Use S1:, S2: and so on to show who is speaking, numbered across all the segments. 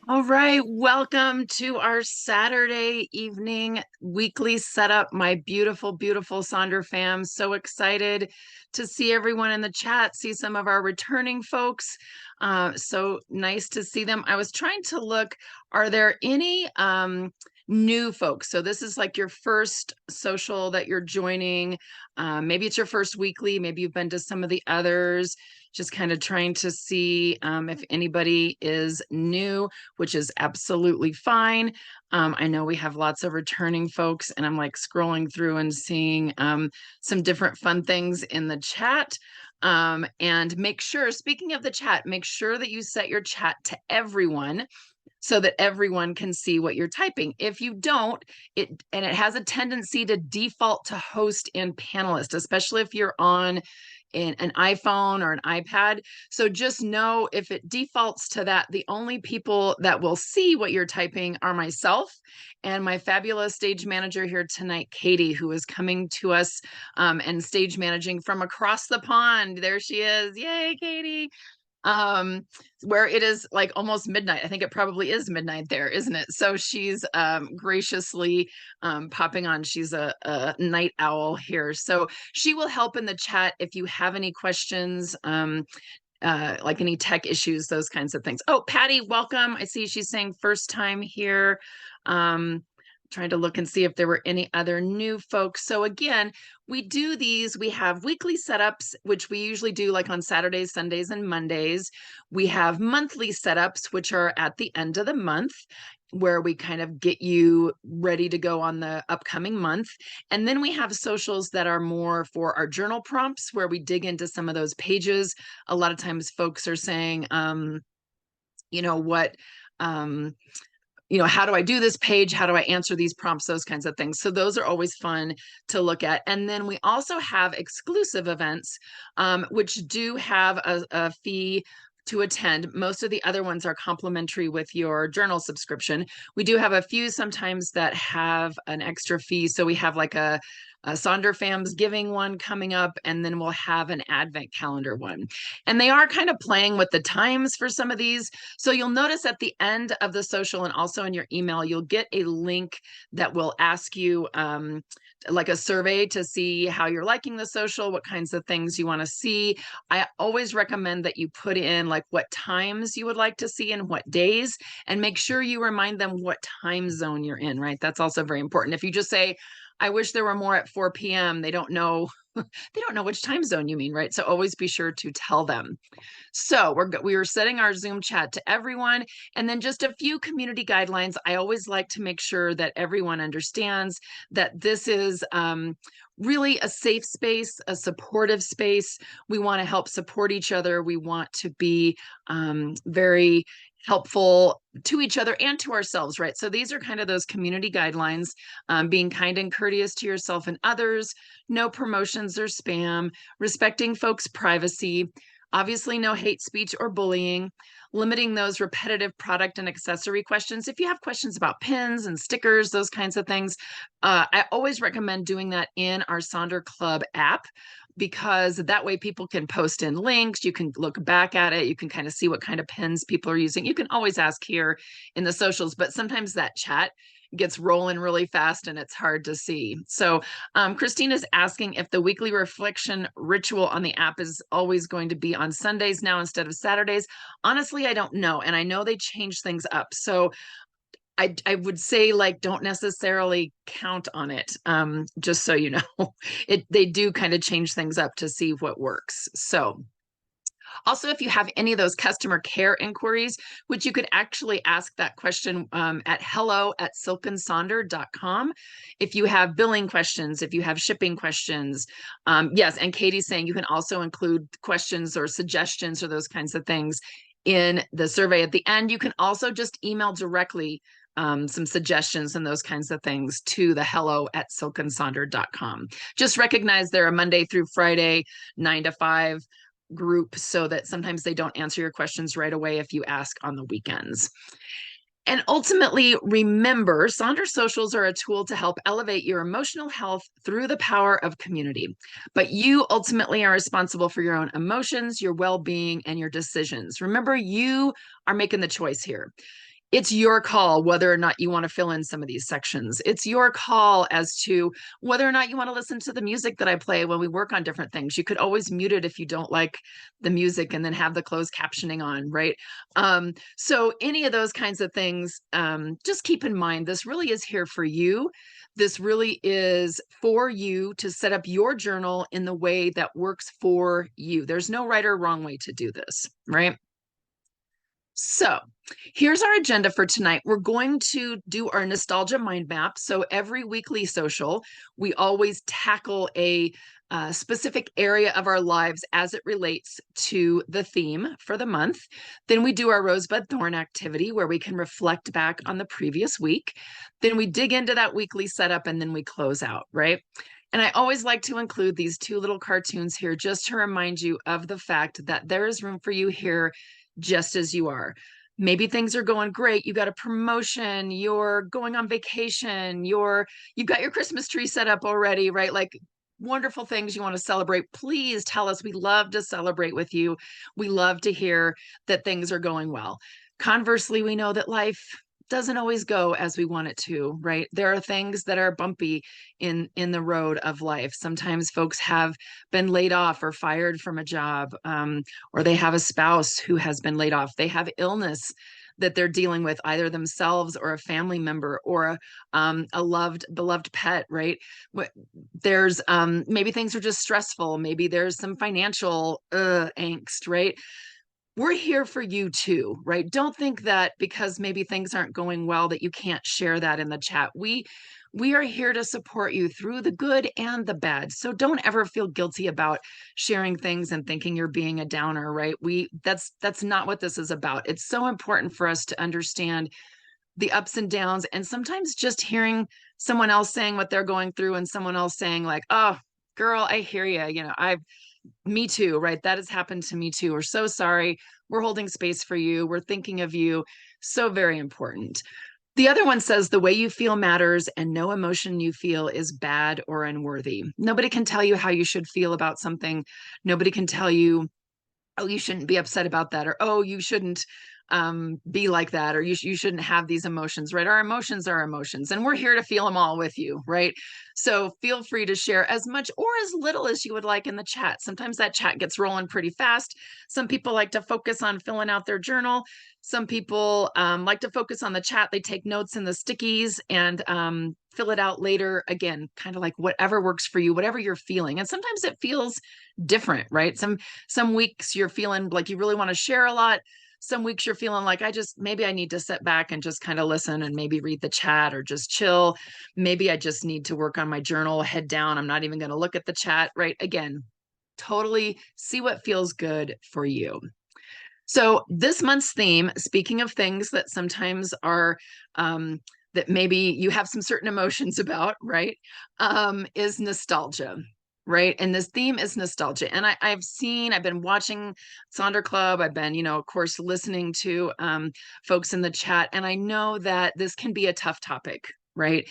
S1: All right, welcome to our Saturday evening weekly setup. My beautiful, beautiful Sonder fam. So excited to see everyone in the chat, see some of our returning folks. So nice to see them. I was trying to look, are there any new folks? So this is like your first social that you're joining. Maybe it's your first weekly, maybe you've been to some of the others. Just kind of trying to see if anybody is new, which is absolutely fine. I know we have lots of returning folks, and I'm like scrolling through and seeing some different fun things in the chat. And make sure, speaking of the chat, make sure that you set your chat to everyone so that everyone can see what you're typing. If you don't, it has a tendency to default to host and panelist, especially if you're on an iPhone or an iPad. So just know if it defaults to that, the only people that will see what you're typing are myself and my fabulous stage manager here tonight, Katie, who is coming to us and stage managing from across the pond. There she is. Yay, Katie. Where it is like almost midnight. I think it probably is midnight there, isn't it? So she's graciously popping on. She's a night owl here. So she will help in the chat if you have any questions, like any tech issues, those kinds of things. Oh, Patty, welcome. I see she's saying first time here. Trying to look and see if there were any other new folks. So again, we do these, we have weekly setups, which we usually do like on Saturdays, Sundays, and Mondays. We have monthly setups, which are at the end of the month, where we kind of get you ready to go on the upcoming month. And then we have socials that are more for our journal prompts, where we dig into some of those pages. A lot of times folks are saying, you know, what, how do I do this page? How do I answer these prompts? Those kinds of things. So those are always fun to look at. And then we also have exclusive events, which do have a fee to attend. Most of the other ones are complimentary with your journal subscription. We do have a few sometimes that have an extra fee. So we have like a Sonder Fam's Giving one coming up, and then we'll have an Advent calendar one. And they are kind of playing with the times for some of these. So you'll notice at the end of the social and also in your email, you'll get a link that will ask you like a survey to see how you're liking the social, what kinds of things you want to see. I always recommend that you put in like what times you would like to see and what days, and make sure you remind them what time zone you're in, right? That's also very important. If you just say, I wish there were more at 4 p.m., they don't know they don't know which time zone you mean, right? So always be sure to tell them. So we were setting our Zoom chat to everyone, and then just a few community guidelines. I always like to make sure that everyone understands that this is really a safe space, a supportive space. We want to help support each other. We want to be very helpful to each other and to ourselves, right? So these are kind of those community guidelines, being kind and courteous to yourself and others, no promotions or spam, respecting folks' privacy, obviously no hate speech or bullying, limiting those repetitive product and accessory questions. If you have questions about pins and stickers, those kinds of things, I always recommend doing that in our Sonder Club app, because that way people can post in links, you can look back at it, you can kind of see what kind of pins people are using. You can always ask here in the socials, but sometimes that chat gets rolling really fast and it's hard to see. So Christina's asking if the weekly reflection ritual on the app is always going to be on Sundays now instead of Saturdays. Honestly, I don't know. And I know they change things up. So I would say, like, don't necessarily count on it, just so you know. They do kind of change things up to see what works. So also, if you have any of those customer care inquiries, which you could actually ask that question at hello@silkandsonder.com. If you have billing questions, if you have shipping questions, yes, and Katie's saying you can also include questions or suggestions or those kinds of things in the survey at the end. You can also just email directly some suggestions and those kinds of things to the hello@silkandsonder.com. Just recognize they're a Monday through Friday, 9 to 5 group, so that sometimes they don't answer your questions right away if you ask on the weekends. And ultimately, remember, Sonder Socials are a tool to help elevate your emotional health through the power of community. But you ultimately are responsible for your own emotions, your well-being, and your decisions. Remember, you are making the choice here. It's your call whether or not you want to fill in some of these sections. It's your call as to whether or not you want to listen to the music that I play when we work on different things. You could always mute it if you don't like the music and then have the closed captioning on, right? So any of those kinds of things, just keep in mind, this really is here for you. This really is for you to set up your journal in the way that works for you. There's no right or wrong way to do this, right? So here's our agenda for tonight. We're going to do our nostalgia mind map. So every weekly social, we always tackle a specific area of our lives as it relates to the theme for the month. Then we do our rosebud thorn activity where we can reflect back on the previous week. Then we dig into that weekly setup and then we close out, right? And I always like to include these two little cartoons here just to remind you of the fact that there is room for you here just as you are. Maybe things are going great. You got a promotion, you're going on vacation, you've got your Christmas tree set up already, right? Like wonderful things you want to celebrate. Please tell us. We love to celebrate with you. We love to hear that things are going well. Conversely, we know that life doesn't always go as we want it to, right? There are things that are bumpy in the road of life. Sometimes folks have been laid off or fired from a job, or they have a spouse who has been laid off. They have illness that they're dealing with, either themselves or a family member or a beloved pet, right? There's maybe things are just stressful. Maybe there's some financial angst, right? We're here for you too, right? Don't think that because maybe things aren't going well that you can't share that in the chat. We are here to support you through the good and the bad. So don't ever feel guilty about sharing things and thinking you're being a downer, right? That's not what this is about. It's so important for us to understand the ups and downs, and sometimes just hearing someone else saying what they're going through and someone else saying like, "Oh, girl, I hear you. I've me too," right? That has happened to me too. We're so sorry. We're holding space for you. We're thinking of you. So very important. The other one says the way you feel matters and no emotion you feel is bad or unworthy. Nobody can tell you how you should feel about something. Nobody can tell you, oh, you shouldn't be upset about that, or oh, you shouldn't be like that, or you shouldn't have these emotions, right? Our emotions are emotions, and we're here to feel them all with you, right? So feel free to share as much or as little as you would like in the chat. Sometimes that chat gets rolling pretty fast. Some people like to focus on filling out their journal. Some people like to focus on the chat. They take notes in the stickies and fill it out later. Again, kind of like whatever works for you, whatever you're feeling. And sometimes it feels different, right? Some weeks you're feeling like you really want to share a lot. Some weeks you're feeling like maybe I need to sit back and just kind of listen and maybe read the chat or just chill. Maybe I just need to work on my journal, head down. I'm not even going to look at the chat, right? Again, totally see what feels good for you. So this month's theme, speaking of things that sometimes are that maybe you have some certain emotions about, right? Is nostalgia, right? And this theme is nostalgia. And I've been watching Sonder Club. I've been, of course, listening to folks in the chat. And I know that this can be a tough topic, right?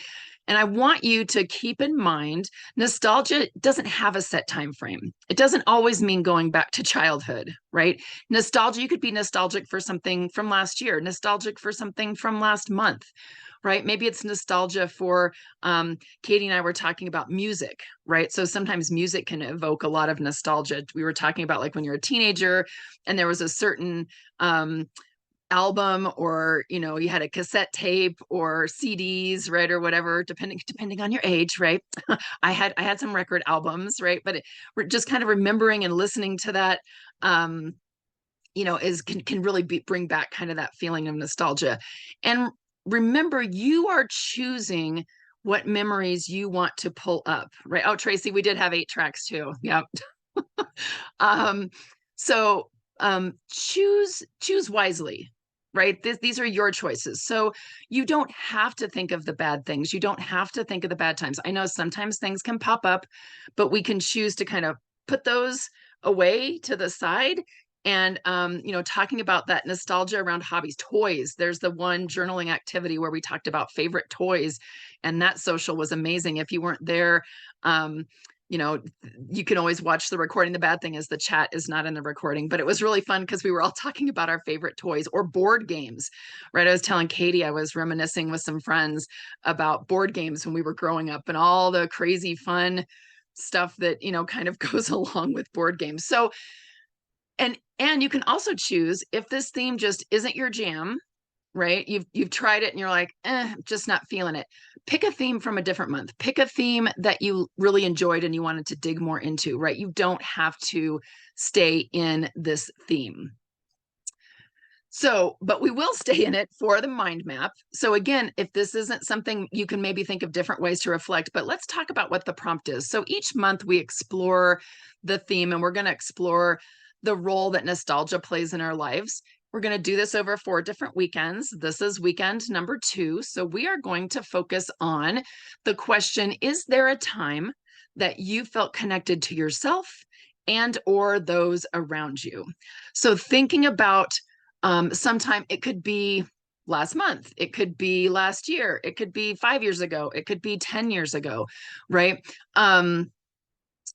S1: And I want you to keep in mind, nostalgia doesn't have a set time frame. It doesn't always mean going back to childhood, right? Nostalgia, you could be nostalgic for something from last year, nostalgic for something from last month, right? Maybe it's nostalgia for, Katie and I were talking about music, right? So sometimes music can evoke a lot of nostalgia. We were talking about like when you're a teenager and there was a certain album, or you had a cassette tape or CDs, right, or whatever, depending on your age, right? I had some record albums, right? But we're just kind of remembering and listening to that, can really bring back kind of that feeling of nostalgia. And remember, you are choosing what memories you want to pull up, right? Oh, Tracy, we did have 8 tracks too. Yep. um so choose wisely, right? These are your choices. So you don't have to think of the bad things. You don't have to think of the bad times. I know sometimes things can pop up, but we can choose to kind of put those away to the side. And talking about that nostalgia around hobbies, toys, there's the one journaling activity where we talked about favorite toys, and that social was amazing. If you weren't there, you know, you can always watch the recording. The bad thing is the chat is not in the recording, but it was really fun because we were all talking about our favorite toys or board games, right? I was telling Katie, I was reminiscing with some friends about board games when we were growing up and all the crazy fun stuff that, you know, kind of goes along with board games. So, and you can also choose if this theme just isn't your jam, right? You've tried it and you're like, just not feeling it. Pick a theme from a different month. Pick a theme that you really enjoyed and you wanted to dig more into, right? You don't have to stay in this theme. So, but we will stay in it for the mind map. So again, if this isn't something, you can maybe think of different ways to reflect, but let's talk about what the prompt is. So each month we explore the theme, and we're going to explore the role that nostalgia plays in our lives. We're going to do this over 4 different weekends. This is weekend number 2. So we are going to focus on the question, is there a time that you felt connected to yourself and or those around you? So thinking about sometime, it could be last month, it could be last year, it could be 5 years ago, it could be 10 years ago, right?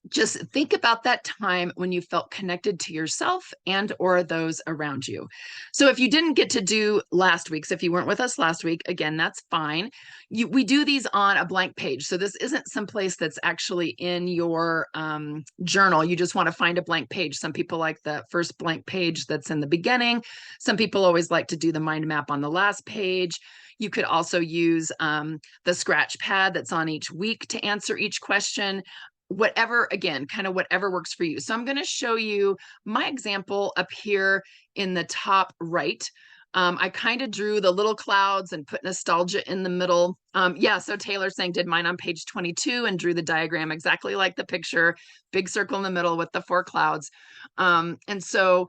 S1: Just think about that time when you felt connected to yourself and or those around you. So if you didn't get to do last week's, if you weren't with us last week, again, that's fine. We do these on a blank page. So this isn't someplace that's actually in your journal. You just want to find a blank page. Some people like the first blank page that's in the beginning. Some people always like to do the mind map on the last page. You could also use the scratch pad that's on each week to answer each question. Whatever, again, kind of whatever works for you. So I'm going to show you my example up here in the top right. I kind of drew the little clouds and put nostalgia in the middle. Yeah, so Taylor's saying did mine on page 22 and drew the diagram exactly like the picture, big circle in the middle with the 4 clouds. And so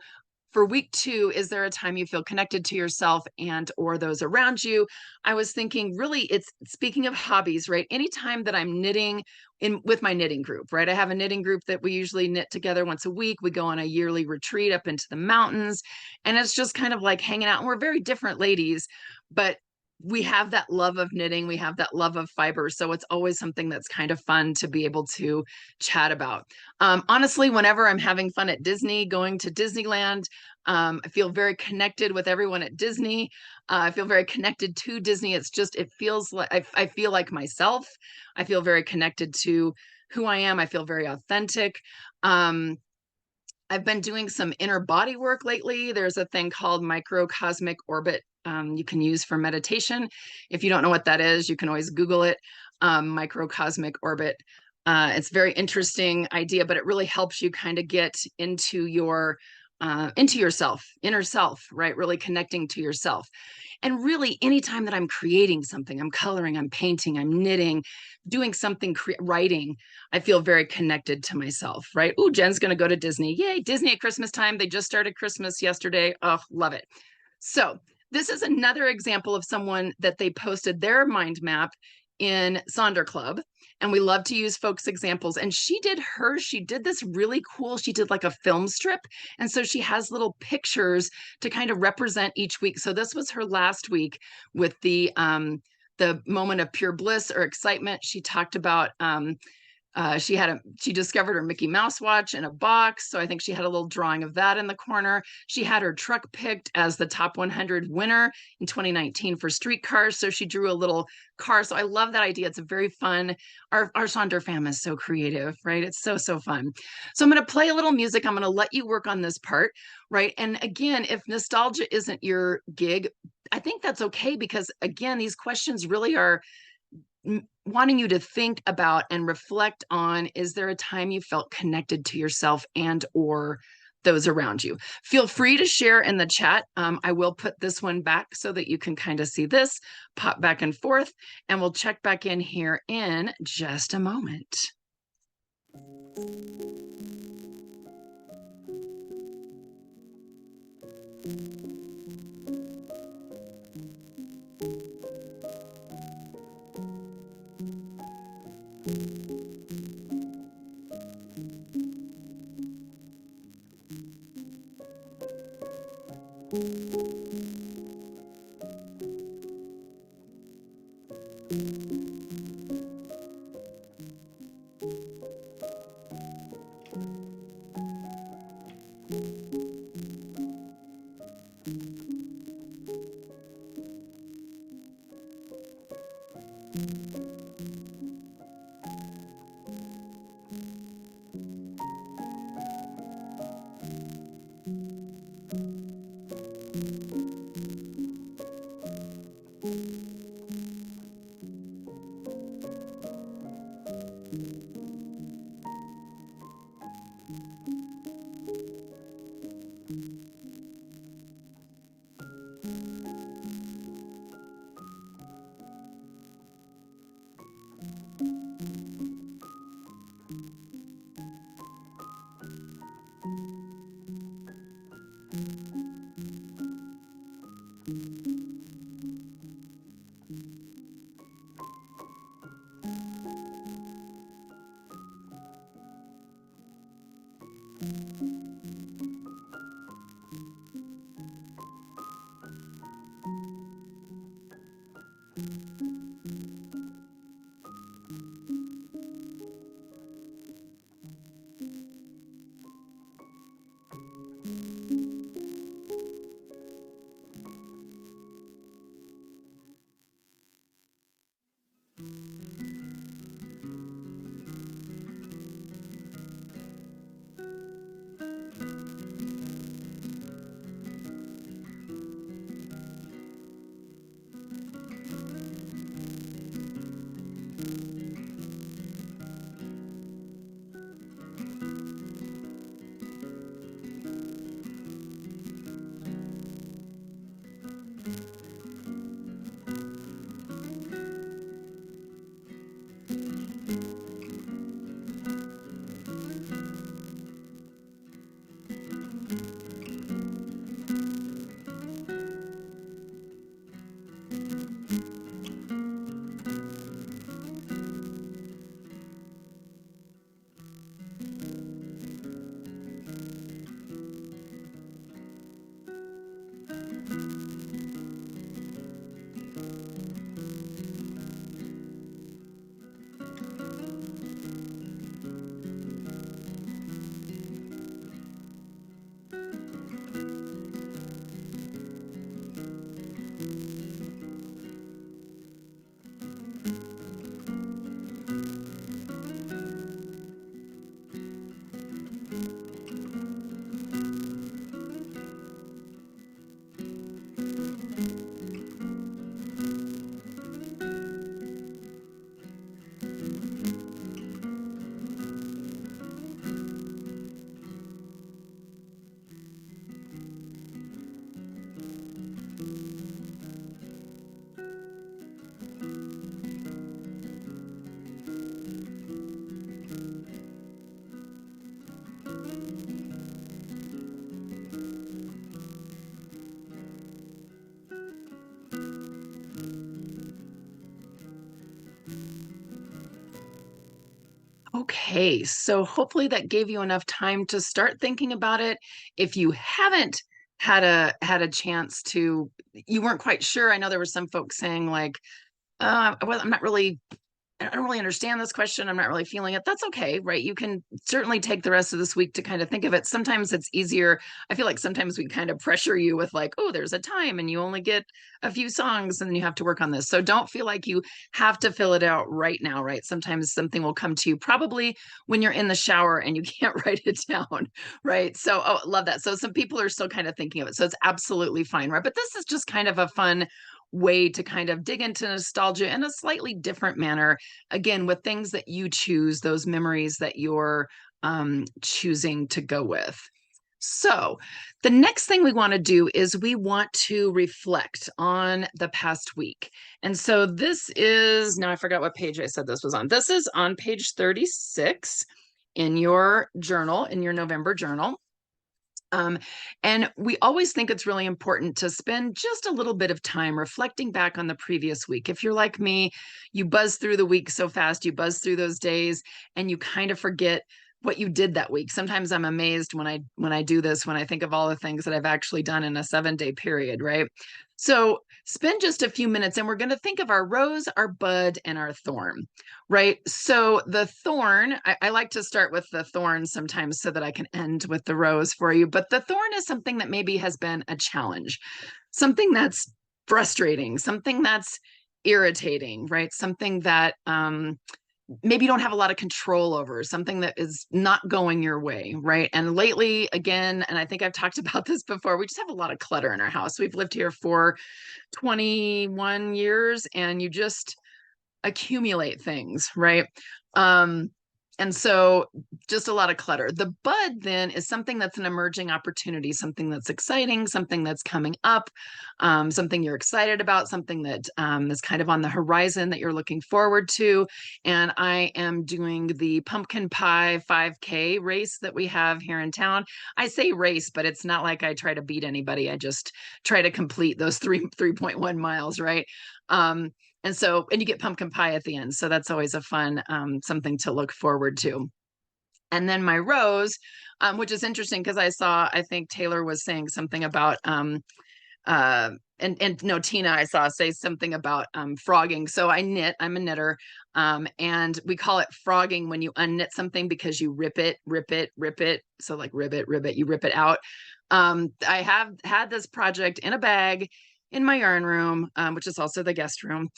S1: for week 2, is there a time you feel connected to yourself and or those around you? I was thinking, really, it's speaking of hobbies, right? Anytime that I'm knitting in with my knitting group, right? I have a knitting group that we usually knit together once a week. We go on a yearly retreat up into the mountains, and it's just kind of like hanging out. And we're very different ladies, but we have that love of knitting. We have that love of fiber. So it's always something that's kind of fun to be able to chat about. Honestly, whenever I'm having fun at Disney, going to Disneyland, I feel very connected with everyone at Disney. I feel very connected to Disney. It's just, it feels like I feel like myself. I feel very connected to who I am. I feel very authentic. I've been doing some inner body work lately. There's a thing called microcosmic orbit you can use for meditation. If you don't know what that is, you can always Google it, microcosmic orbit. It's a very interesting idea, but it really helps you kind of get into yourself, inner self, right? Really connecting to yourself. And really, anytime that I'm creating something, I'm coloring, I'm painting, I'm knitting, doing something, writing, I feel very connected to myself, right? Ooh, Jen's going to go to Disney. Yay, Disney at Christmas time. They just started Christmas yesterday. Oh, love it. So this is another example of someone that they posted their mind map in Sonder Club. And we love to use folks' examples. And she did this really cool, she did like a film strip. And so she has little pictures to kind of represent each week. So this was her last week with the moment of pure bliss or excitement. She talked about she discovered her Mickey Mouse watch in a box. So I think she had a little drawing of that in the corner. She had her truck picked as the top 100 winner in 2019 for streetcars. So she drew a little car. So I love that idea. It's a very fun, our Sonder fam is so creative, right? It's so, so fun. So I'm going to play a little music. I'm going to let you work on this part, right? And again, if nostalgia isn't your gig, I think that's okay, because again, these questions really are wanting you to think about and reflect on, is there a time you felt connected to yourself and or those around you? Feel free to share in the chat. I will put this one back so that you can kind of see this, pop back and forth, and we'll check back in here in just a moment. Okay, so hopefully that gave you enough time to start thinking about it. If you haven't had a chance to, you weren't quite sure. I know there were some folks saying like, well, I don't really understand this question. I'm not really feeling it. That's okay, right? You can certainly take the rest of this week to kind of think of it. Sometimes it's easier. I feel like sometimes we kind of pressure you with like, oh, there's a time and you only get a few songs and then you have to work on this. So don't feel like you have to fill it out right now, right? Sometimes something will come to you probably when you're in the shower and you can't write it down, right? So, oh, love that. So some people are still kind of thinking of it. So it's absolutely fine, right? But this is just kind of a fun way to kind of dig into nostalgia in a slightly different manner, again, with things that you choose, those memories that you're choosing to go with. So, the next thing we want to do is we want to reflect on the past week. And so, this is now I forgot what page I said this was on. This is on page 36 in your journal, in your November journal. And we always think it's really important to spend just a little bit of time reflecting back on the previous week. If you're like me, you buzz through the week so fast, you buzz through those days, and you kind of forget what you did that week. Sometimes I'm amazed when I do this, when I think of all the things that I've actually done in a 7-day period, right? So spend just a few minutes and we're going to think of our rose, our bud, and our thorn, right? So the thorn, I like to start with the thorn sometimes so that I can end with the rose for you. But the thorn is something that maybe has been a challenge, something that's frustrating, something that's irritating, right? Something that maybe you don't have a lot of control over, something that is not going your way, right? And lately, again, and I think I've talked about this before, we just have a lot of clutter in our house. We've lived here for 21 years and you just accumulate things, right? And so just a lot of clutter. The bud then is something that's an emerging opportunity, something that's exciting, something that's coming up, something you're excited about, something that is kind of on the horizon that you're looking forward to. And I am doing the pumpkin pie 5K race that we have here in town. I say race, but it's not like I try to beat anybody. I just try to complete those 3.1 miles, right? And you get pumpkin pie at the end. So that's always a fun something to look forward to. And then my rose, which is interesting because I think Taylor was saying something about, and no, Tina, I saw say something about frogging. So I'm a knitter. And we call it frogging when you unknit something because you rip it. So like ribbit, you rip it out. I have had this project in a bag in my yarn room, which is also the guest room,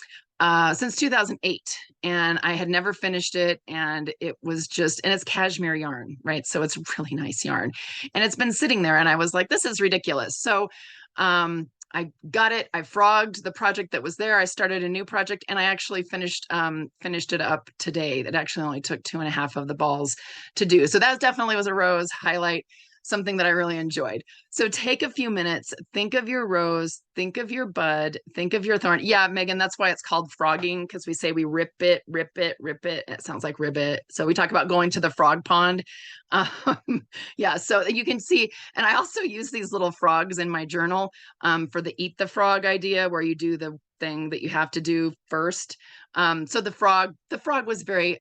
S1: since 2008. And I had never finished it. And it's cashmere yarn, right? So it's really nice yarn. And it's been sitting there. And I was like, this is ridiculous. So I got it. I frogged the project that was there. I started a new project and I actually finished it up today. That actually only took 2.5 of the balls to do. So that definitely was a rose highlight, something that I really enjoyed. So take a few minutes, think of your rose, think of your bud, think of your thorn. Yeah, Megan, that's why it's called frogging, because we say we rip it. It sounds like ribbit. So we talk about going to the frog pond. Yeah, so you can see, and I also use these little frogs in my journal for the eat the frog idea, where you do the thing that you have to do first. So the frog was very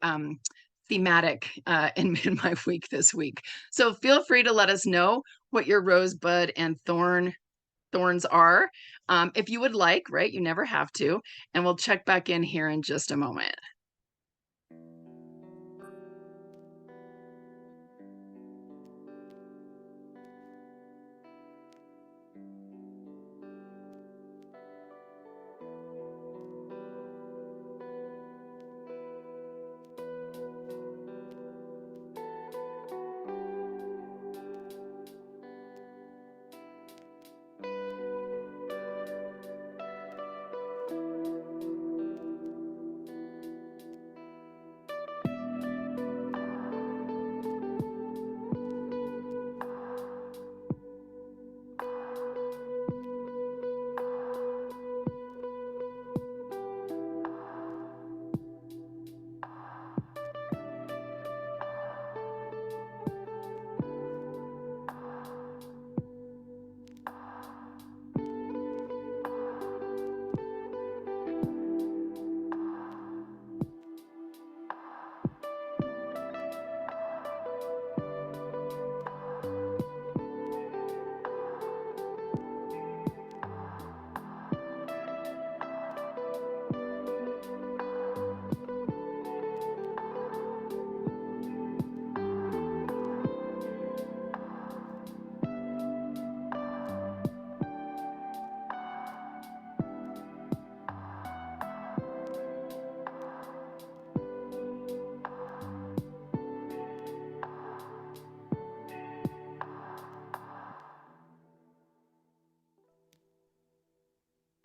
S1: thematic in my week this week. So feel free to let us know what your rosebud and thorns are, if you would like, right? You never have to. And we'll check back in here in just a moment.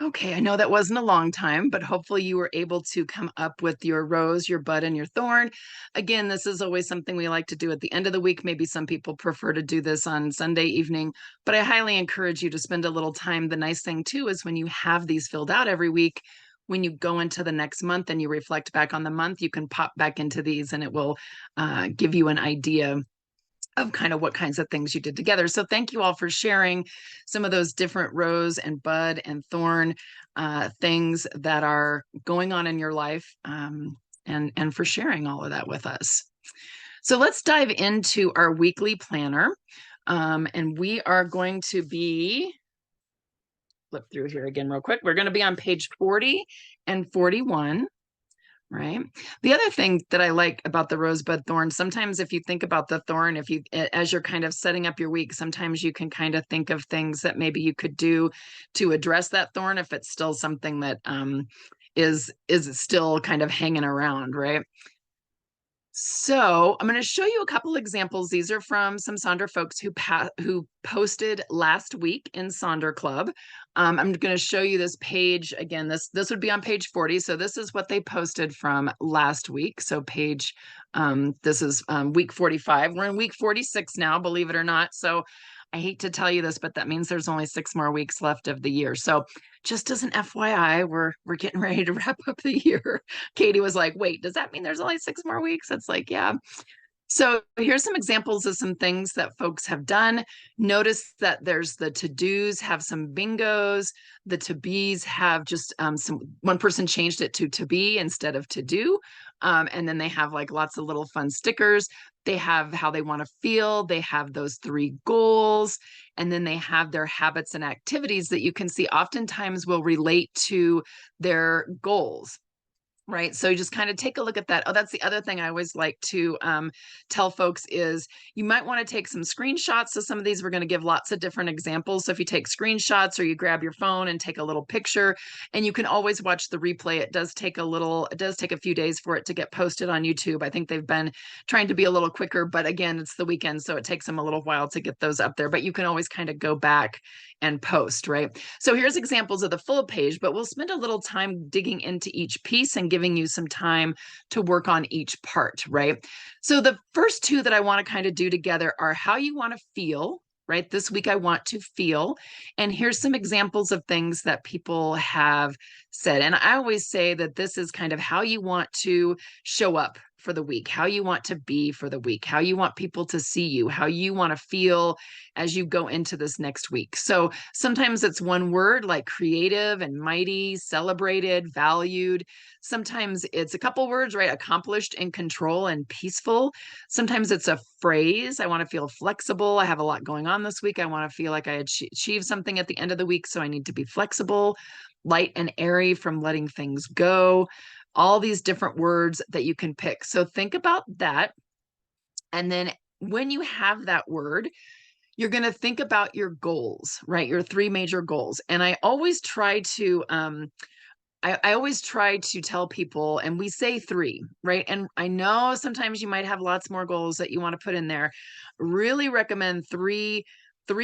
S1: Okay, I know that wasn't a long time, but hopefully you were able to come up with your rose, your bud, and your thorn. Again, this is always something we like to do at the end of the week. Maybe some people prefer to do this on Sunday evening, but I highly encourage you to spend a little time. The nice thing too is when you have these filled out every week, when you go into the next month and you reflect back on the month, you can pop back into these and it will give you an idea of kind of what kinds of things you did together. So thank you all for sharing some of those different rose and bud and thorn things that are going on in your life, and for sharing all of that with us. So let's dive into our weekly planner. And we are going to be, flip through here again real quick. We're going to be on page 40 and 41. Right. The other thing that I like about the rosebud thorn, sometimes if you think about the thorn, as you're kind of setting up your week, sometimes you can kind of think of things that maybe you could do to address that thorn if it's still something that is still kind of hanging around, right? So I'm going to show you a couple examples. These are from some Sonder folks who posted last week in Sonder Club. I'm going to show you this page again. This would be on page 40. So this is what they posted from last week. So this is week 45. We're in week 46 now, believe it or not. So I hate to tell you this, but that means there's only 6 more weeks left of the year. So just as an FYI, we're getting ready to wrap up the year. Katie was like, wait, does that mean there's only 6 more weeks? It's like, yeah. So here's some examples of some things that folks have done. Notice that there's the to-dos have some bingos. The to-be's have just one person changed it to be instead of to do. And then they have like lots of little fun stickers. They have how they want to feel. They have those 3 goals. And then they have their habits and activities that you can see oftentimes will relate to their goals. Right. So you just kind of take a look at that. Oh, that's the other thing I always like to tell folks is you might want to take some screenshots. So some of these we're going to give lots of different examples. So if you take screenshots or you grab your phone and take a little picture, and you can always watch the replay. It does take a few days for it to get posted on YouTube. I think they've been trying to be a little quicker, but again, it's the weekend, so it takes them a little while to get those up there. But you can always kind of go back and post, right? So here's examples of the full page, but we'll spend a little time digging into each piece and giving you some time to work on each part, right? So the first 2 that I want to kind of do together are how you want to feel, right? This week I want to feel. And here's some examples of things that people have said. And I always say that this is kind of how you want to show up for the week, how you want to be for the week, how you want people to see you, how you want to feel as you go into this next week. So sometimes it's one word like creative and mighty, celebrated, valued. Sometimes it's a couple words, right? Accomplished, in control, and peaceful. Sometimes it's a phrase. I want to feel flexible. I have a lot going on this week. I want to feel like I achieved something at the end of the week, so I need to be flexible. Light and airy, from letting things go. All these different words that you can pick. So think about that. And then when you have that word, you're going to think about your goals, right? Your 3 major goals. And I always try to I always try to tell people, and we say 3, right? And I know sometimes you might have lots more goals that you want to put in there. Really recommend three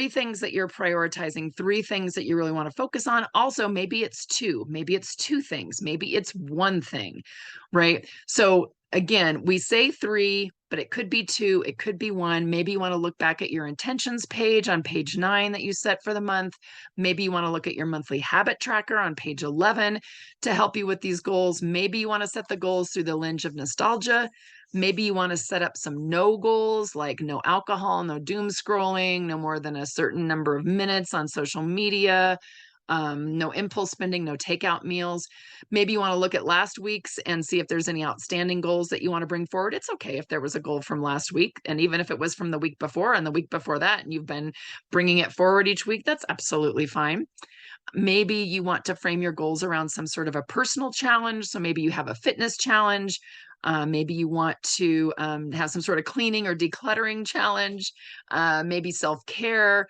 S1: things that you're prioritizing, 3 things that you really want to focus on. Also, maybe it's 2 things, maybe it's 1 thing, right? So again, we say 3, but it could be 2, it could be 1. Maybe you want to look back at your intentions page on page 9 that you set for the month. Maybe you want to look at your monthly habit tracker on page 11 to help you with these goals. Maybe you want to set the goals through the lens of nostalgia. Maybe you want to set up some no goals, like no alcohol, no doom scrolling, no more than a certain number of minutes on social media, no impulse spending, no takeout meals. Maybe you want to look at last week's and see if there's any outstanding goals that you want to bring forward. It's okay if there was a goal from last week. And even if it was from the week before and the week before that, and you've been bringing it forward each week, that's absolutely fine. Maybe you want to frame your goals around some sort of a personal challenge. So maybe you have a fitness challenge. Maybe you want to have some sort of cleaning or decluttering challenge. Maybe self-care,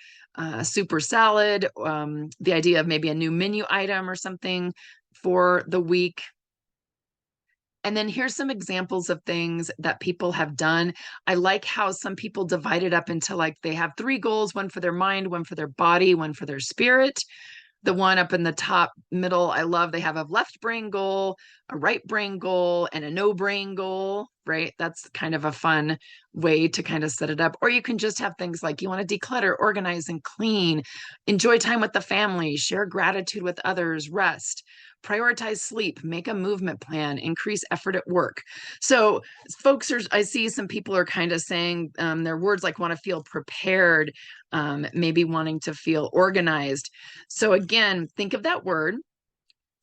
S1: super salad, the idea of maybe a new menu item or something for the week. And then here's some examples of things that people have done. I like how some people divide it up into like they have 3 goals, one for their mind, one for their body, one for their spirit. The one up in the top middle, I love, they have a left brain goal, a right brain goal, and a no brain goal, right? That's kind of a fun way to kind of set it up. Or you can just have things like you want to declutter, organize, and clean, enjoy time with the family, share gratitude with others, rest, prioritize sleep, make a movement plan, increase effort at work. So folks I see some people are kind of saying their words like want to feel prepared, maybe wanting to feel organized. So again, think of that word.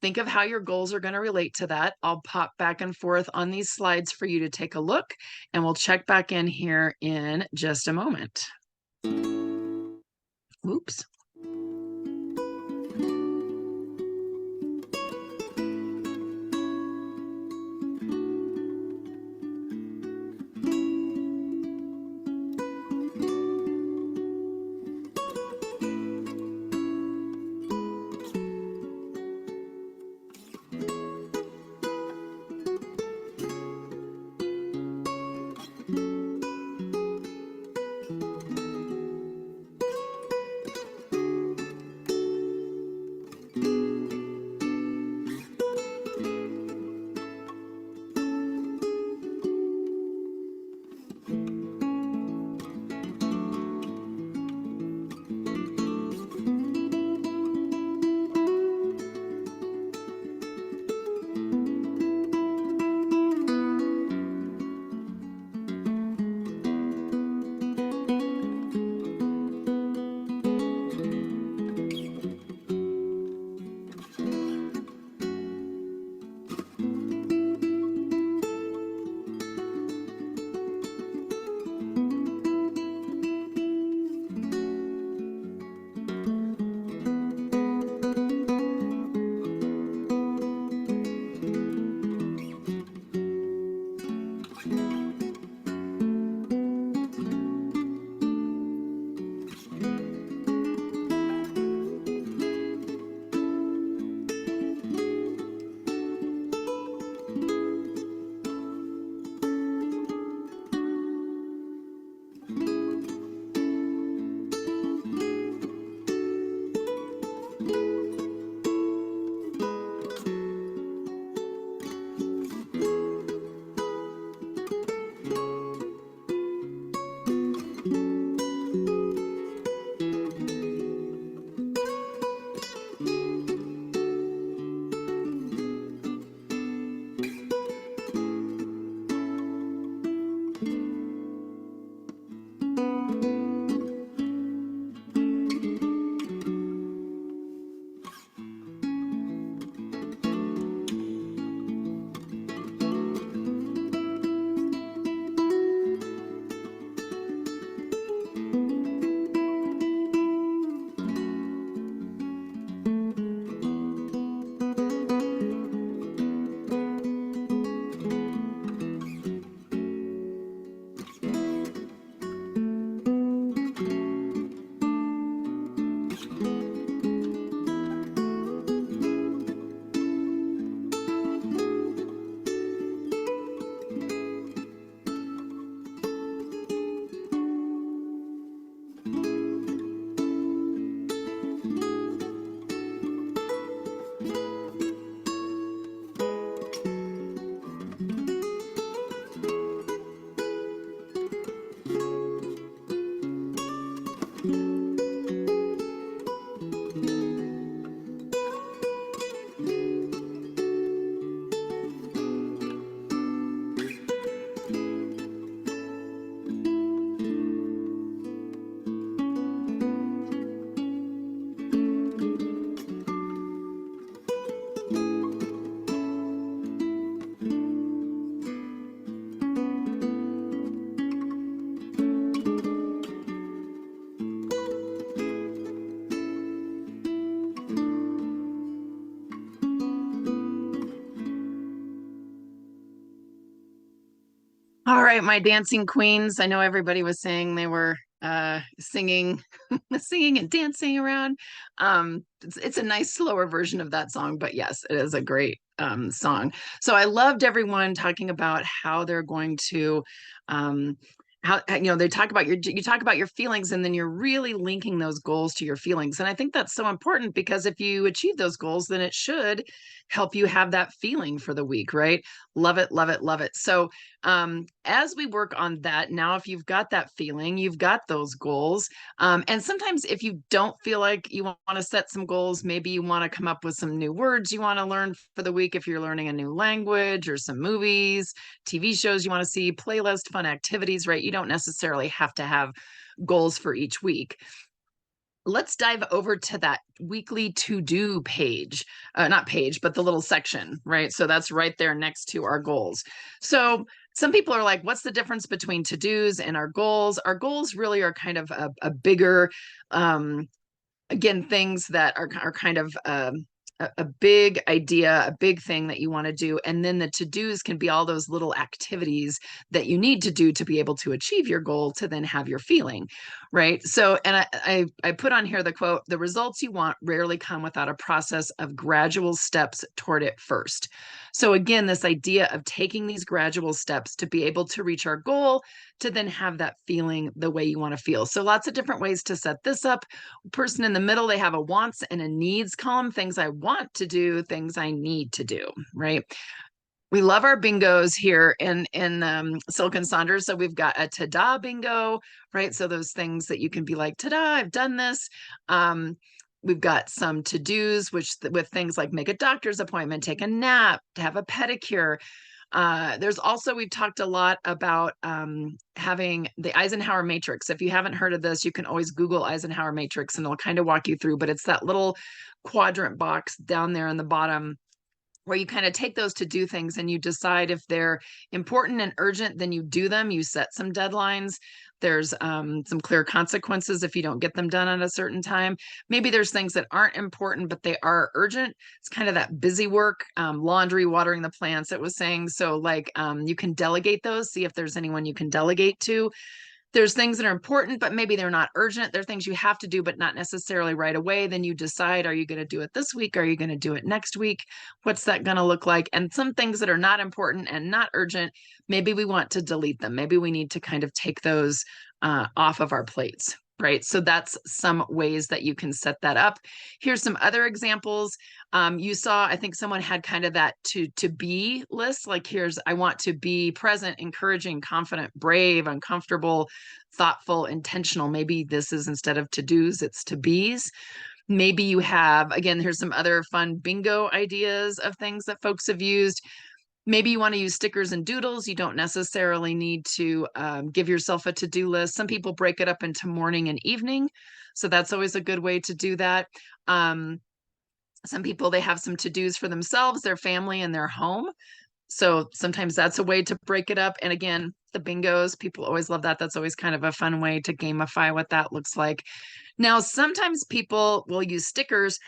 S1: Think of how your goals are going to relate to that. I'll pop back and forth on these slides for you to take a look, and we'll check back in here in just a moment. Oops. right, my dancing queens. I know everybody was saying they were singing singing and dancing around. It's a nice slower version of that song, but yes, it is a great song. So I loved everyone talking about how they're going to um how they talk about you talk about your feelings, and then you're really linking those goals to your feelings. And I think that's so important, because if you achieve those goals, then it should help you have that feeling for the week, right? Love it, love it, love it. So as we work on that, now if you've got that feeling, you've got those goals. And sometimes if you don't feel like you want to set some goals, maybe you want to come up with some new words you want to learn for the week. If you're learning a new language, or some movies, TV shows you want to see, playlist, fun activities, right? You don't necessarily have to have goals for each week. Let's dive over to that weekly to-do page, not page, but the little section, right? So that's right there next to our goals. So some people are like, what's the difference between to-dos and our goals? Our goals really are kind of a bigger, again, things that are kind of a big idea, a big thing that you want to do. And then the to-dos can be all those little activities that you need to do to be able to achieve your goal, to then have your feeling, right? So, and I put on here the quote: the results you want rarely come without a process of gradual steps toward it first. So again, this idea of taking these gradual steps to be able to reach our goal, to then have that feeling the way you want to feel. So lots of different ways to set this up. Person in the middle, they have a wants and a needs column: things I want to do, things I need to do, right? We love our bingos here in Silk and Sonder. So we've got a ta-da bingo, right? So those things that you can be like, ta-da, I've done this. We've got some to-dos, which with things like make a doctor's appointment, take a nap, to have a pedicure. There's also, we've talked a lot about having the Eisenhower matrix. If you haven't heard of this, you can always Google Eisenhower matrix and it'll kind of walk you through, but it's that little quadrant box down there in the bottom, where you kind of take those to do things and you decide if they're important and urgent, then you do them. You set some deadlines. There's some clear consequences if you don't get them done at a certain time. Maybe there's things that aren't important, but they are urgent. It's kind of that busy work, laundry, watering the plants, it was saying. So like you can delegate those, see if there's anyone you can delegate to. There's things that are important, but maybe they're not urgent. They're things you have to do, but not necessarily right away. Then you decide, are you going to do it this week? Are you going to do it next week? What's that going to look like? And some things that are not important and not urgent, maybe we want to delete them. Maybe we need to kind of take those off of our plates, right? So that's some ways that you can set that up. Here's some other examples. You saw, I think someone had kind of that to be list. Like here's, I want to be present, encouraging, confident, brave, uncomfortable, thoughtful, intentional. Maybe this is, instead of to-dos, it's to be's. Maybe you have, again, here's some other fun bingo ideas of things that folks have used. Maybe you want to use stickers and doodles. You don't necessarily need to give yourself a to-do list. Some people break it up into morning and evening. So that's always a good way to do that. Some people, they have some to-dos for themselves, their family, and their home. So sometimes that's a way to break it up. And again, the bingos, people always love that. That's always kind of a fun way to gamify what that looks like. Now, sometimes people will use stickers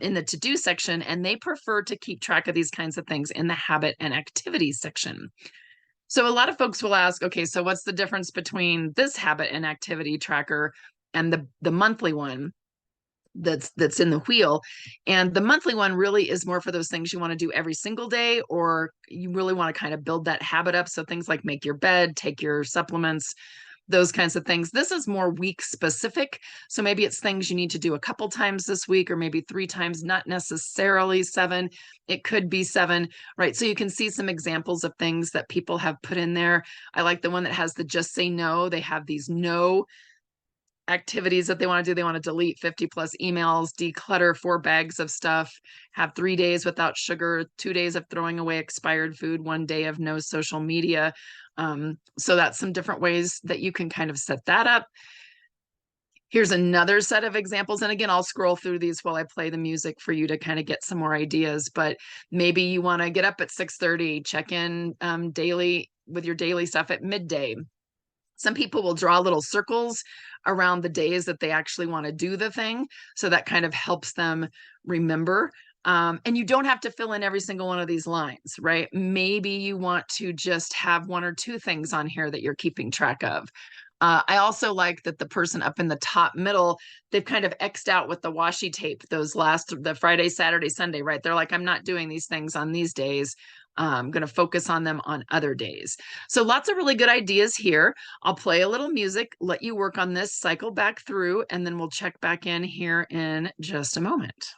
S1: in the to-do section, and they prefer to keep track of these kinds of things in the habit and activities section. So a lot of folks will ask, okay, so what's the difference between this habit and activity tracker and the monthly one that's in the wheel? And the monthly one really is more for those things you want to do every single day, or you really want to kind of build that habit up. So things like make your bed, take your supplements, those kinds of things. This is more week specific. So maybe it's things you need to do a couple times this week, or maybe 3 times, not necessarily 7. It could be 7, right? So you can see some examples of things that people have put in there. I like the one that has the just say no. They have these no activities that they want to do. They want to delete 50 plus emails, declutter 4 bags of stuff, have 3 days without sugar, 2 days of throwing away expired food, 1 day of no social media. So that's some different ways that you can kind of set that up. Here's another set of examples. And again, I'll scroll through these while I play the music for you to kind of get some more ideas. But maybe you want to get up at 6:30, check in daily with your daily stuff at midday. Some people will draw little circles around the days that they actually want to do the thing. So that kind of helps them remember. And you don't have to fill in every single one of these lines, right? Maybe you want to just have one or two things on here that you're keeping track of. I also like that the person up in the top middle, they've kind of X'd out with the washi tape the Friday, Saturday, Sunday, right? They're like, I'm not doing these things on these days. I'm going to focus on them on other days. So lots of really good ideas here. I'll play a little music, let you work on this, cycle back through, and then we'll check back in here in just a moment.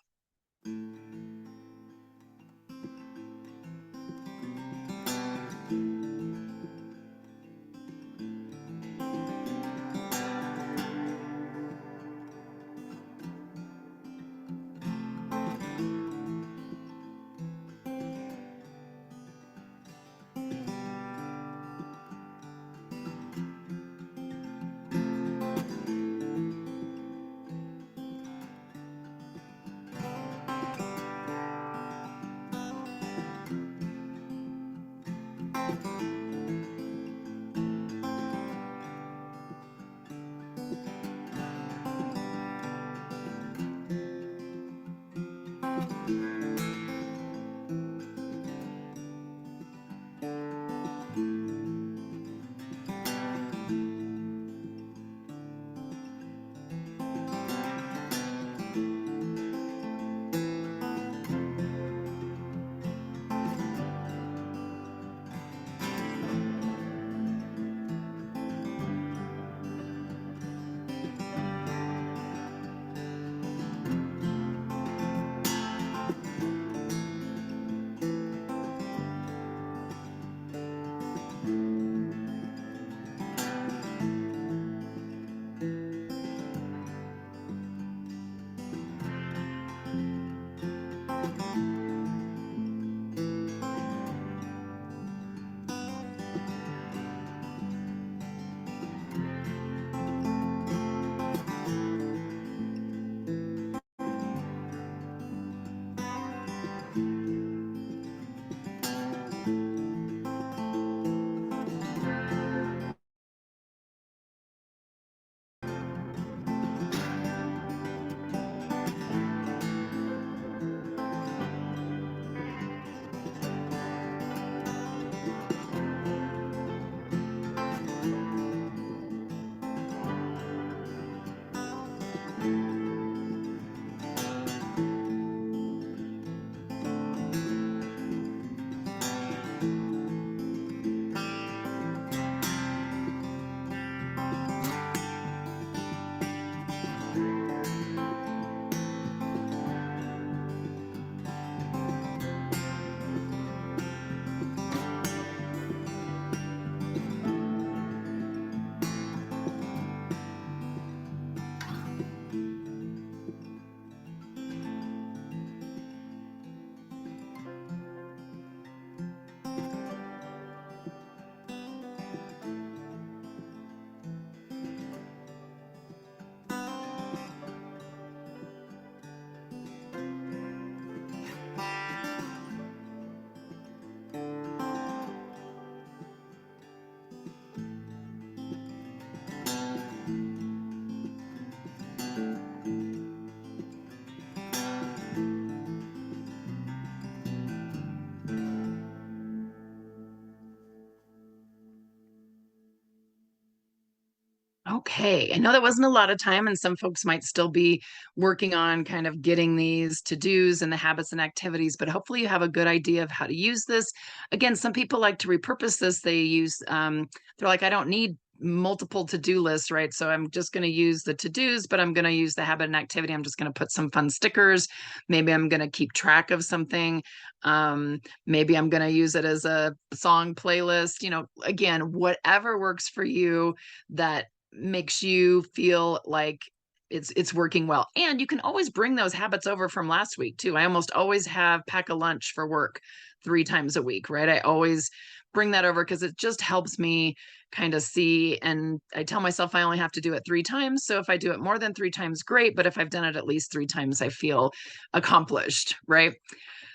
S1: Okay, I know that wasn't a lot of time, and some folks might still be working on kind of getting these to-dos and the habits and activities, but hopefully you have a good idea of how to use this. Again, some people like to repurpose this. They're like, I don't need multiple to-do lists, right? So I'm just going to use the to-dos, but I'm going to use the habit and activity. I'm just going to put some fun stickers. Maybe I'm going to keep track of something. Maybe I'm going to use it as a song playlist. Again, whatever works for you that makes you feel like it's working well. And you can always bring those habits over from last week too. I almost always have pack a lunch for work 3 times a week, right? I always bring that over because it just helps me kind of see. And I tell myself I only have to do it 3 times. So if I do it more than 3 times, great. But if I've done it at least 3 times, I feel accomplished, right?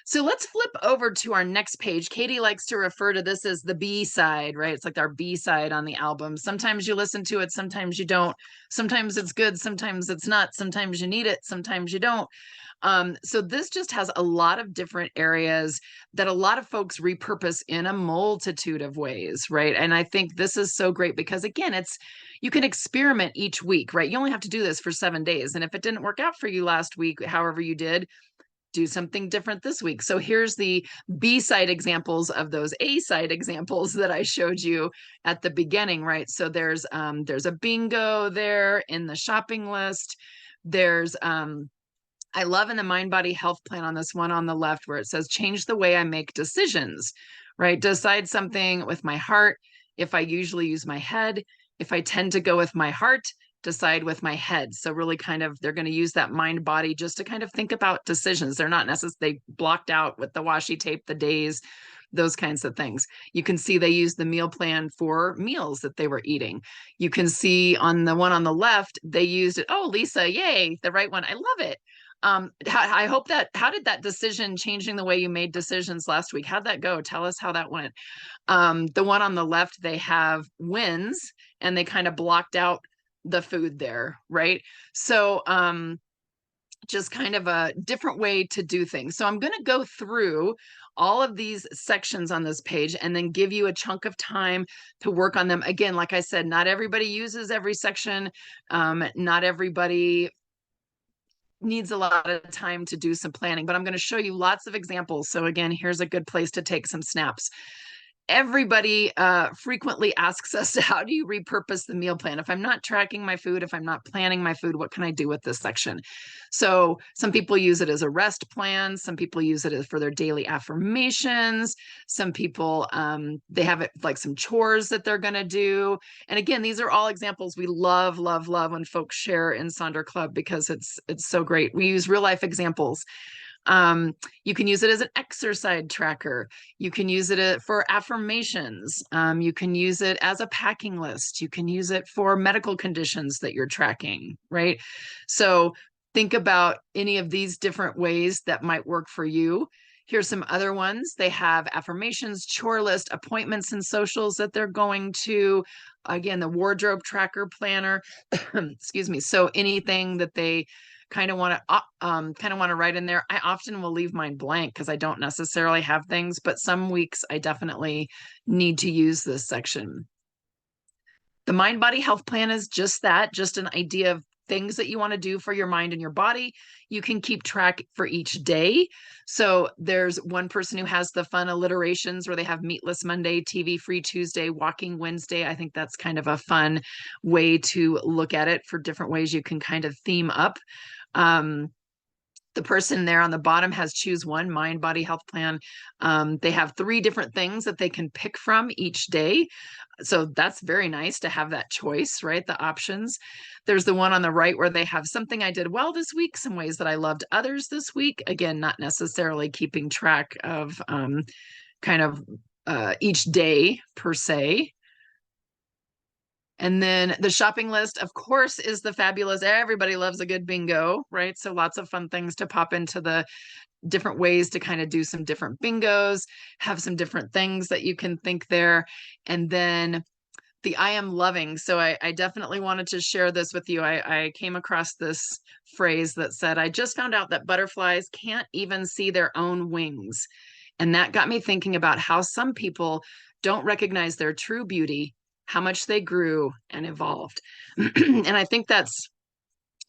S1: So let's flip over to our next page. Katie likes to refer to this as the B side, right? It's like our B side on the album. Sometimes you listen to it, sometimes you don't. Sometimes it's good, sometimes it's not. Sometimes you need it, sometimes you don't. So this just has a lot of different areas that a lot of folks repurpose in a multitude of ways, right? And I think this is so great because again, you can experiment each week, right? You only have to do this for 7 days. And if it didn't work out for you last week, however you did, do something different this week. So here's the B side examples of those A side examples that I showed you at the beginning, right? So there's a bingo there in the shopping list. There's I love in the Mind Body Health Plan on this one on the left where it says change the way I make decisions, right? Decide something with my heart. If I usually use my head, if I tend to go with my heart, decide with my head. So really kind of, they're going to use that mind body just to kind of think about decisions. They're not necessarily, they blocked out with the washi tape, the days, those kinds of things. You can see they used the meal plan for meals that they were eating. You can see on the one on the left, they used it. Oh, Lisa, yay, the right one. I love it. I hope that, how did that decision changing the way you made decisions last week? How'd that go? Tell us how that went. The one on the left, they have wins and they kind of blocked out the food there, right? So just kind of a different way to do things. So I'm going to go through all of these sections on this page and then give you a chunk of time to work on them. Again, like I said, not everybody uses every section. Not everybody needs a lot of time to do some planning, but I'm going to show you lots of examples. So again, here's a good place to take some snaps. Everybody frequently asks us, how do you repurpose the meal plan? If I'm not tracking my food, if I'm not planning my food, what can I do with this section? So some people use it as a rest plan. Some people use it for their daily affirmations. Some people, they have it like some chores that they're going to do. And again, these are all examples we love, love, love when folks share in Sonder Club because it's so great. We use real life examples. You can use it as an exercise tracker. You can use it for affirmations. You can use it as a packing list. You can use it for medical conditions that you're tracking, right? So think about any of these different ways that might work for you. Here's some other ones. They have affirmations, chore list, appointments and socials that they're going to. Again, the wardrobe tracker planner, excuse me. So anything that they kind of want to write in there. I often will leave mine blank because I don't necessarily have things, but some weeks I definitely need to use this section. The Mind Body Health Plan is just that, just an idea of things that you want to do for your mind and your body. You can keep track for each day. So there's one person who has the fun alliterations where they have meatless Monday, TV free Tuesday, walking Wednesday. I think that's kind of a fun way to look at it for different ways you can kind of theme up. The person there on the bottom has choose one mind body health plan. They have 3 different things that they can pick from each day. So that's very nice to have that choice, right? The options. There's the one on the right where they have something I did well this week, some ways that I loved others this week. Again, not necessarily keeping track of kind of each day per se. And then the shopping list, of course, is the fabulous. Everybody loves a good bingo, right? So lots of fun things to pop into the different ways to kind of do some different bingos, have some different things that you can think there. And then the I am loving. So I definitely wanted to share this with you. I came across this phrase that said, I just found out that butterflies can't even see their own wings. And that got me thinking about how some people don't recognize their true beauty, how much they grew and evolved. And I think that's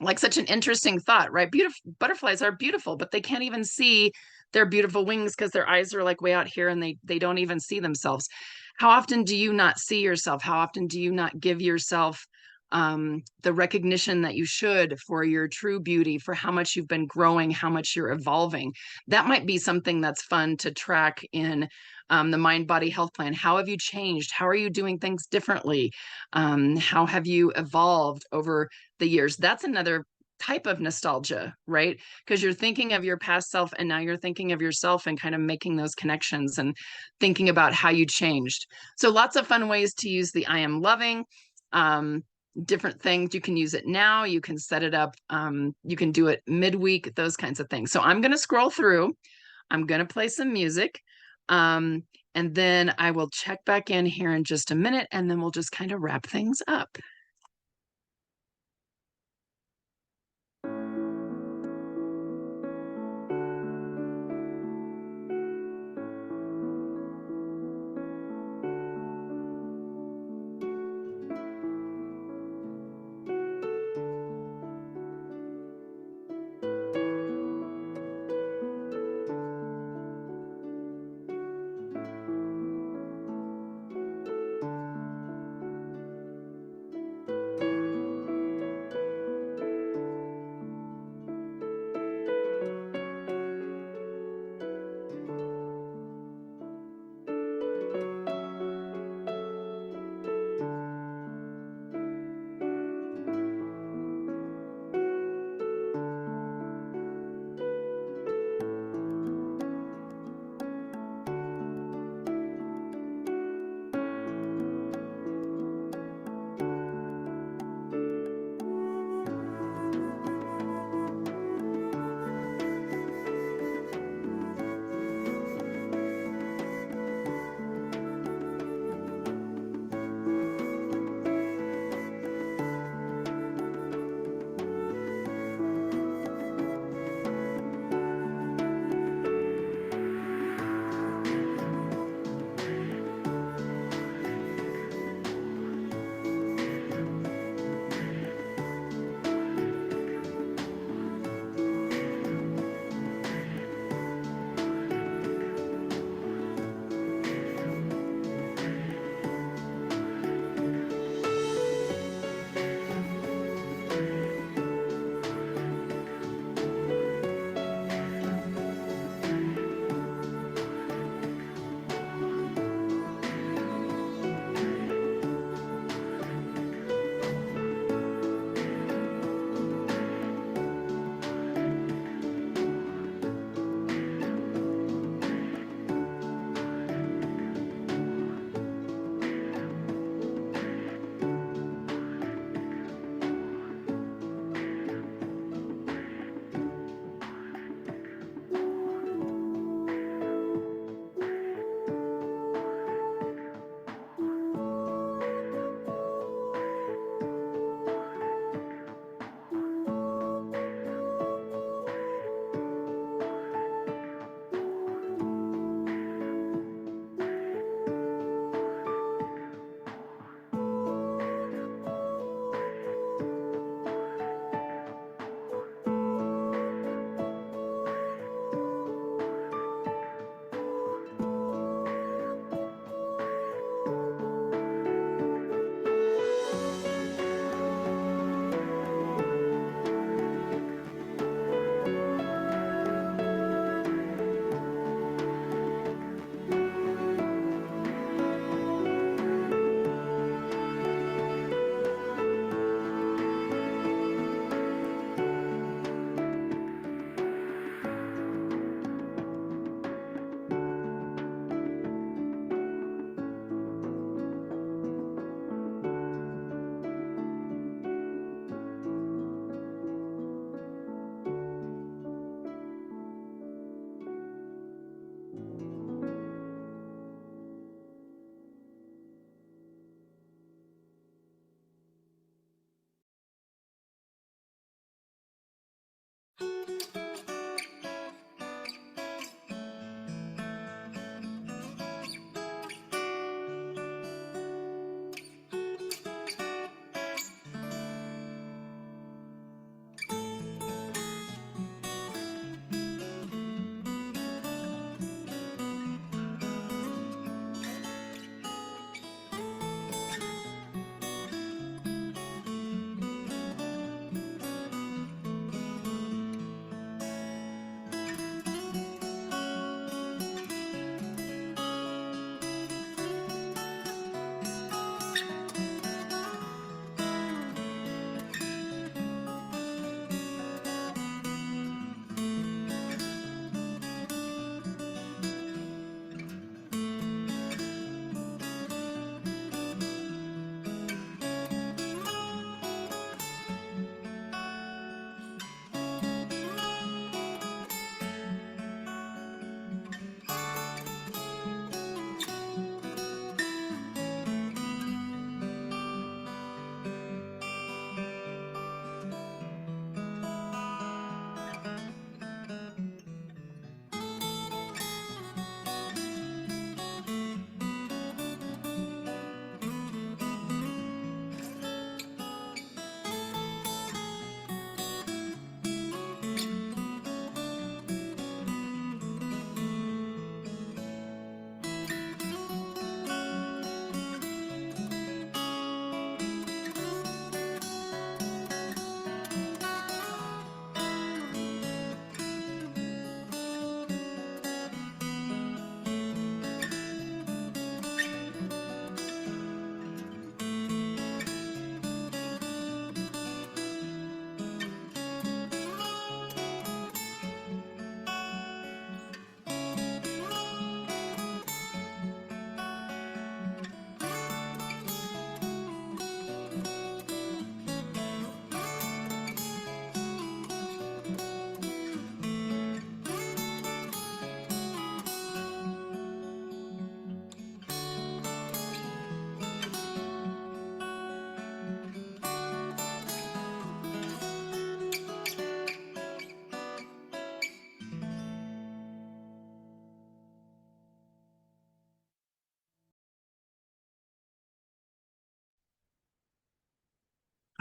S1: like such an interesting thought, right? Beautiful butterflies are beautiful, but they can't even see their beautiful wings because their eyes are like way out here and they don't even see themselves. How often do you not see yourself? How often do you not give yourself the recognition that you should for your true beauty, for how much you've been growing, how much you're evolving? That might be something that's fun to track in the Mind Body Health Plan. How have you changed? How are you doing things differently? How have you evolved over the years? That's another type of nostalgia, right? Because you're thinking of your past self and now you're thinking of yourself and kind of making those connections and thinking about how you changed. So lots of fun ways to use the I am loving. Um, Different things. You can use it now. You can set it up. You can do it midweek, those kinds of things. So I'm going to scroll through. I'm going to play some music. Um, and then I will check back in here in just a minute, and then we'll just kind of wrap things up.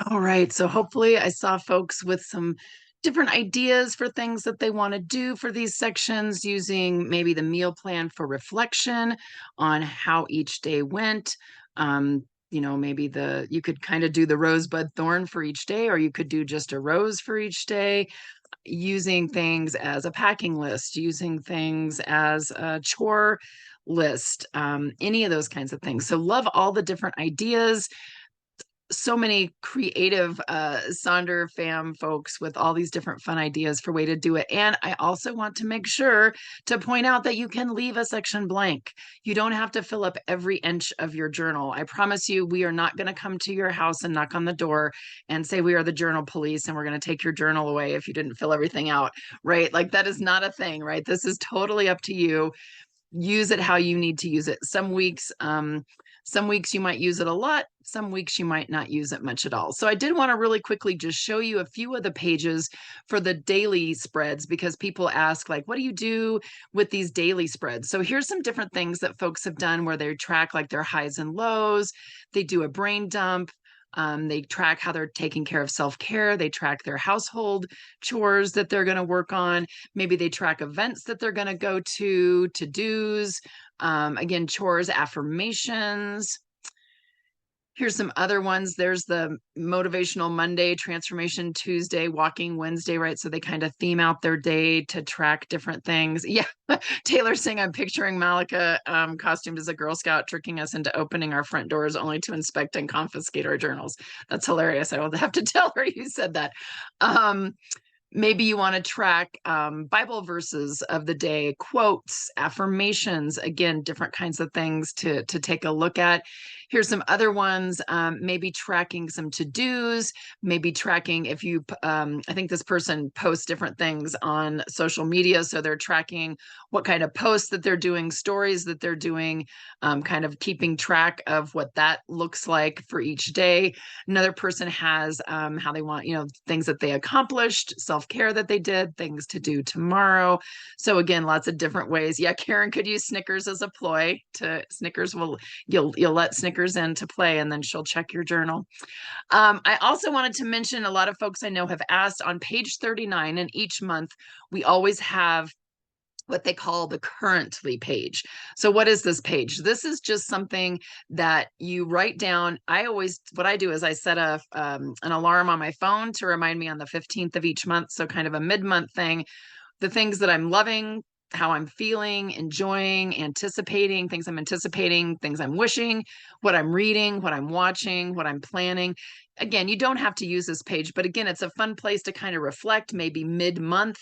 S1: All right. So hopefully I saw folks with some different ideas for things that they want to do for these sections, using maybe the meal plan for reflection on how each day went. Maybe you could kind of do the rosebud thorn for each day, or you could do just a rose for each day, using things as a packing list, using things as a chore list, any of those kinds of things. So love all the different ideas. So many creative Sonder fam folks with all these different fun ideas for way to do it. And I also want to make sure to point out that you can leave a section blank. You don't have to fill up every inch of your journal. I promise you, we are not going to come to your house and knock on the door and say we are the journal police and we're going to take your journal away if you didn't fill everything out, right? Like that is not a thing, right? This is totally up to you. Use it how you need to use it. Some weeks you might use it a lot, some weeks you might not use it much at all. So I did want to really quickly just show you a few of the pages for the daily spreads, because people ask, like, what do you do with these daily spreads? So here's some different things that folks have done where they track like their highs and lows. They do a brain dump. They track how they're taking care of self-care. They track their household chores that they're going to work on. Maybe they track events that they're going to go to-dos. Again, chores, affirmations. Here's some other ones. There's the Motivational Monday, Transformation Tuesday, Walking Wednesday, right? So they kind of theme out their day to track different things. Yeah, Taylor's saying, I'm picturing Malika costumed as a Girl Scout tricking us into opening our front doors only to inspect and confiscate our journals. That's hilarious. I will have to tell her you said that. Maybe you want to track Bible verses of the day, quotes, affirmations, again, different kinds of things to take a look at. Here's some other ones, maybe tracking some to-dos, maybe tracking if you, I think this person posts different things on social media. So they're tracking what kind of posts that they're doing, stories that they're doing, kind of keeping track of what that looks like for each day. Another person has how they want, things that they accomplished, self-care that they did, things to do tomorrow. So again, lots of different ways. Yeah, Karen could use Snickers as a ploy. To Snickers will, you'll let Snickers in to play, and then she'll check your journal. I also wanted to mention, a lot of folks I know have asked, on page 39, and each month we always have what they call the currently page. So what is this page? This is just something that you write down. What I do is I set an alarm on my phone to remind me on the 15th of each month. So kind of a mid-month thing, the things that I'm loving, how I'm feeling, enjoying, anticipating, things I'm anticipating, things I'm wishing, what I'm reading, what I'm watching, what I'm planning. Again, you don't have to use this page, but again, it's a fun place to kind of reflect, maybe mid-month,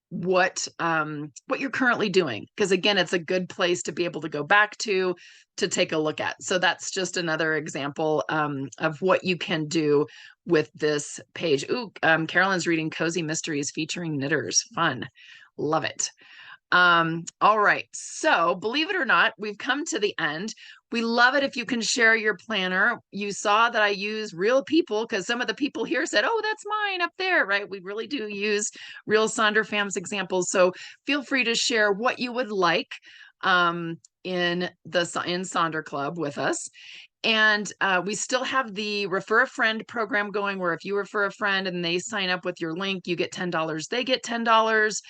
S1: what you're currently doing, because again, it's a good place to be able to go back to take a look at. So that's just another example of what you can do with this page. Ooh, Carolyn's reading Cozy Mysteries featuring knitters. Fun. Love it. All right. So believe it or not, we've come to the end. We love it if you can share your planner. You saw that I use real people, because some of the people here said, oh, that's mine up there, right? We really do use real Sonder Fams examples. So feel free to share what you would like in Sonder Club with us. And we still have the Refer a Friend program going, where if you refer a friend and they sign up with your link, you get $10. They get $10.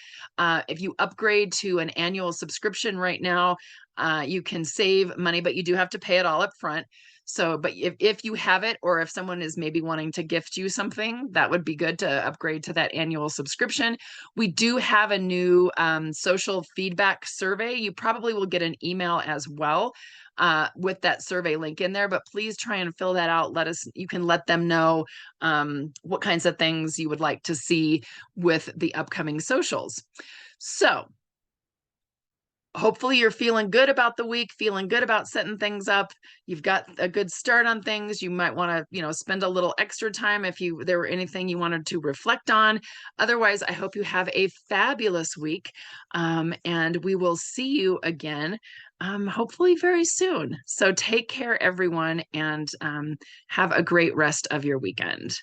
S1: If you upgrade to an annual subscription right now, you can save money, but you do have to pay it all up front. So, but if you have it, or if someone is maybe wanting to gift you something, that would be good to upgrade to that annual subscription. We do have a new social feedback survey. You probably will get an email as well with that survey link in there, but please try and fill that out. You can let them know what kinds of things you would like to see with the upcoming socials. So hopefully you're feeling good about the week, feeling good about setting things up. You've got a good start on things. You might want to, spend a little extra time if there were anything you wanted to reflect on. Otherwise, I hope you have a fabulous week, and we will see you again hopefully very soon. So take care, everyone, and have a great rest of your weekend.